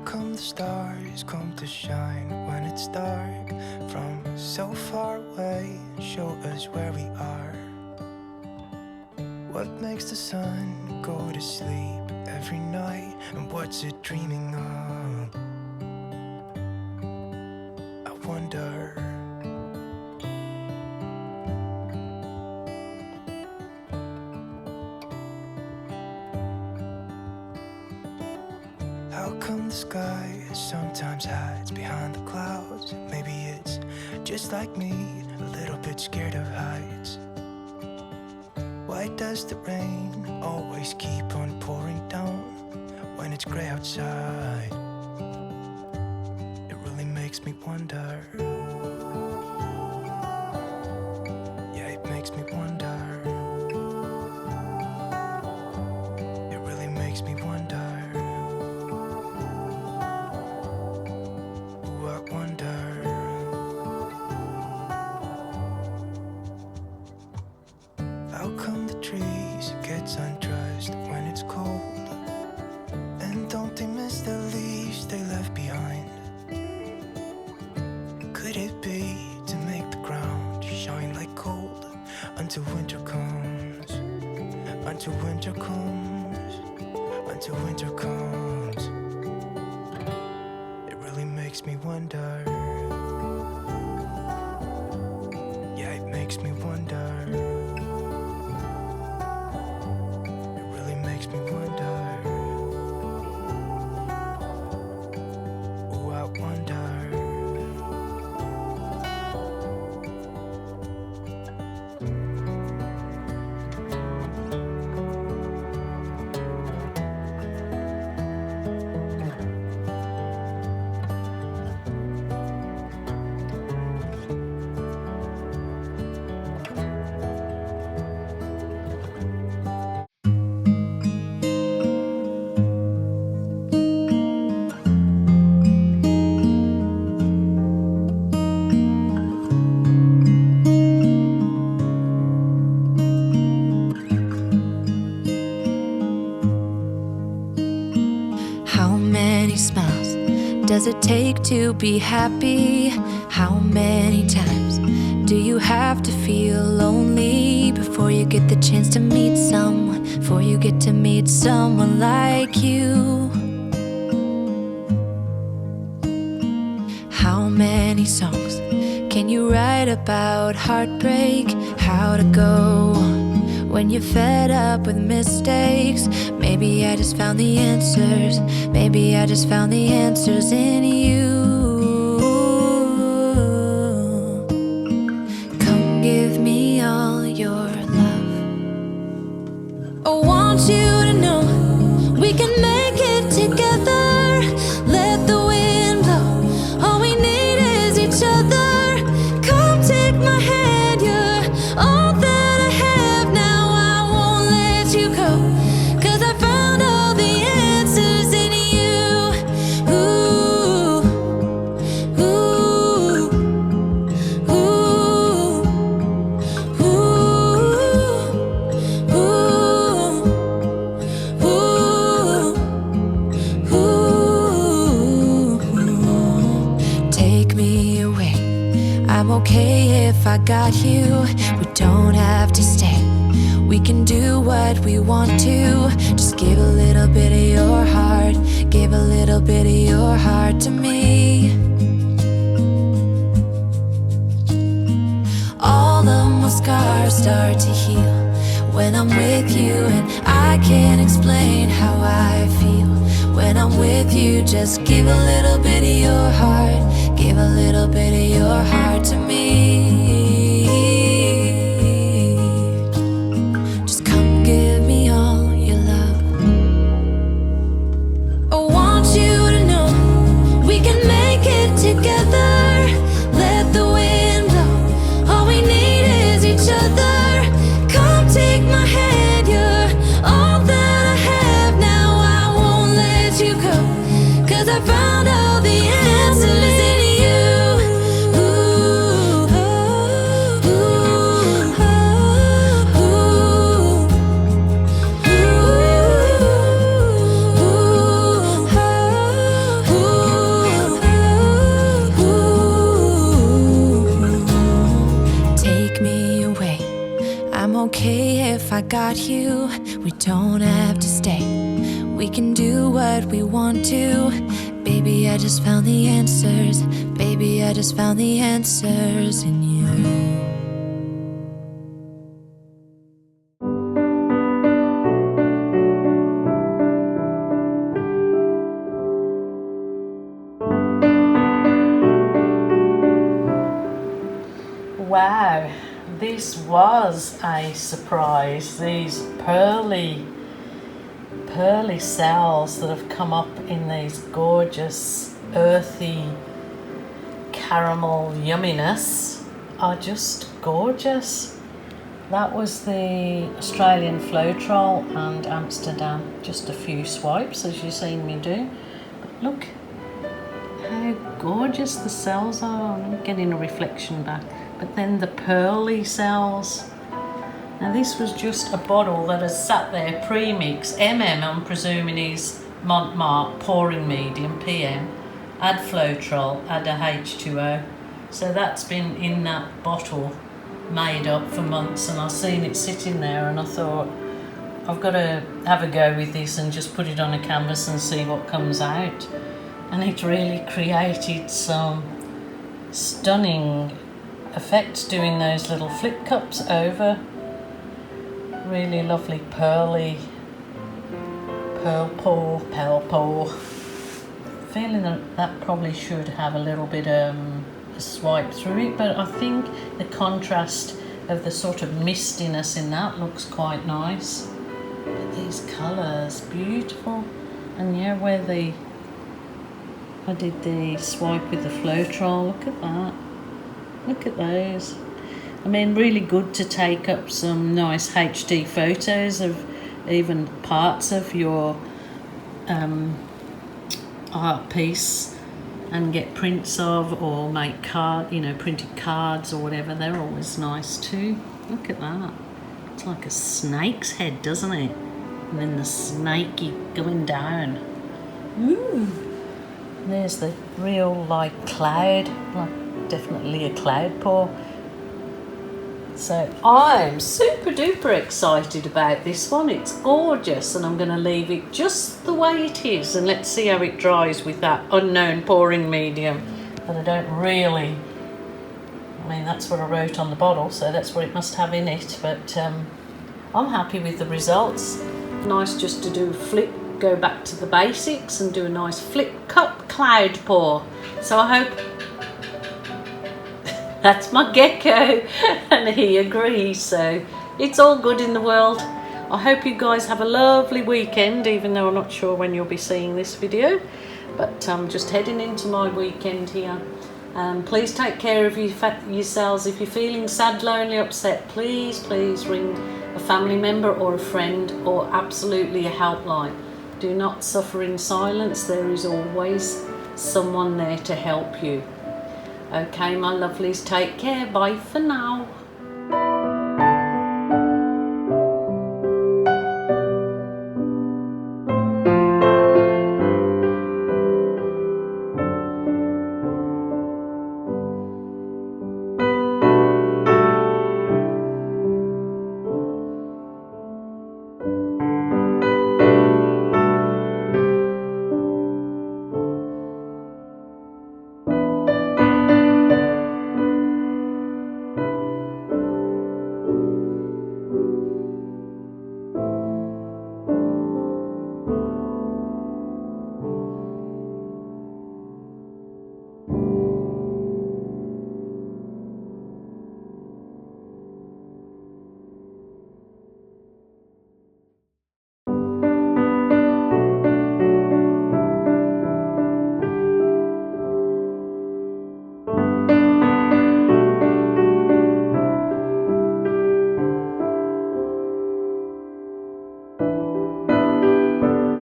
come the stars come to shine when it's dark from so far away? Show us where we are. What makes the sun go to sleep every night, and what's it dreaming of? I wonder. How come the sky sometimes hides behind the clouds? Maybe it's just like me, a little bit scared of heights. Why does the rain always keep on pouring down when it's gray outside? It really makes me wonder. Yeah, it makes me wonder. It really makes me wonder. How come the trees get undressed when it's cold? And don't they miss the leaves they left behind? Could it be to make the ground shine like gold until winter comes? Until winter comes, until winter comes. It really makes me wonder. Yeah, it makes me wonder. Makes me wonder. Oh, I wonder. How many smiles does it take to be happy? How many times do you have to feel lonely before you get the chance to meet someone, before you get to meet someone like you? How many songs can you write about heartbreak? How to go on when you're fed up with mistakes? Maybe I just found the answers. Maybe I just found the answers in you. Come give me all your love. I want you to know we can make it together. Let the wind blow. All we need is each other. Come take my hand. You're all that I have now. I won't let you go, 'cause I found all the answers in you. Ooh, ooh, ooh, ooh, ooh, ooh. Take me away. I'm okay if I got you. We don't have to stay. We can do what we want to. Just give a little bit of your heart. Give a little bit of your heart to me. All of my scars start to heal when I'm with you, and I can't explain how I feel when I'm with you. Just give a little bit of your heart. Give a little bit of your heart to me. Just come give me all your love. I want you to know we can make it together. Let the wind blow. All we need is each other. Come take my hand. You're all that I have now. I won't let you go, 'cause I found all the answers in you. Ooh. okay if I got you. We don't have to stay. We can do what we want to. Baby, I just found the answers. Baby, I just found the answers in you. Wow, this was a surprise. These pearly cells that have come up in these gorgeous earthy caramel yumminess are just gorgeous. That was the Australian Floetrol and Amsterdam. Just a few swipes as you've seen me do. But look how gorgeous the cells are. I'm getting a reflection back. But then the pearly cells. Now this was just a bottle that has sat there pre-mix. I'm presuming is Montmartre pouring medium, PM. Add Floetrol, add a H2O. So that's been in that bottle made up for months, and I've seen it sitting there and I thought I've got to have a go with this and just put it on a canvas and see what comes out. And it really created some stunning effects doing those little flip cups over. Really lovely pearly pearl pour. Feeling that probably should have a little bit a swipe through it, but I think the contrast of the sort of mistiness in that looks quite nice. But these colours, beautiful. And yeah, where I did the swipe with the Floetrol, look at that. Look at those. I mean, really good to take up some nice HD photos of even parts of your art piece and get prints of, or make printed cards or whatever. They're always nice too. Look at that. It's like a snake's head, doesn't it? And then the snakey going down. Ooh. And there's the real cloud, definitely a cloud pour. So I'm super duper excited about this one. It's gorgeous, and I'm going to leave it just the way it is, and let's see how it dries with that unknown pouring medium that I don't really, that's what I wrote on the bottle, so that's what it must have in it. But I'm happy with the results. Nice just to do go back to the basics and do a nice flip cup cloud pour. So I hope that's my gecko and he agrees, so it's all good in the world. I hope you guys have a lovely weekend, even though I'm not sure when you'll be seeing this video, but I'm just heading into my weekend here. Please take care of yourselves. If you're feeling sad, lonely, upset, please ring a family member or a friend, or absolutely a helpline. Do not suffer in silence. There is always someone there to help you. Okay, my lovelies, take care. Bye for now.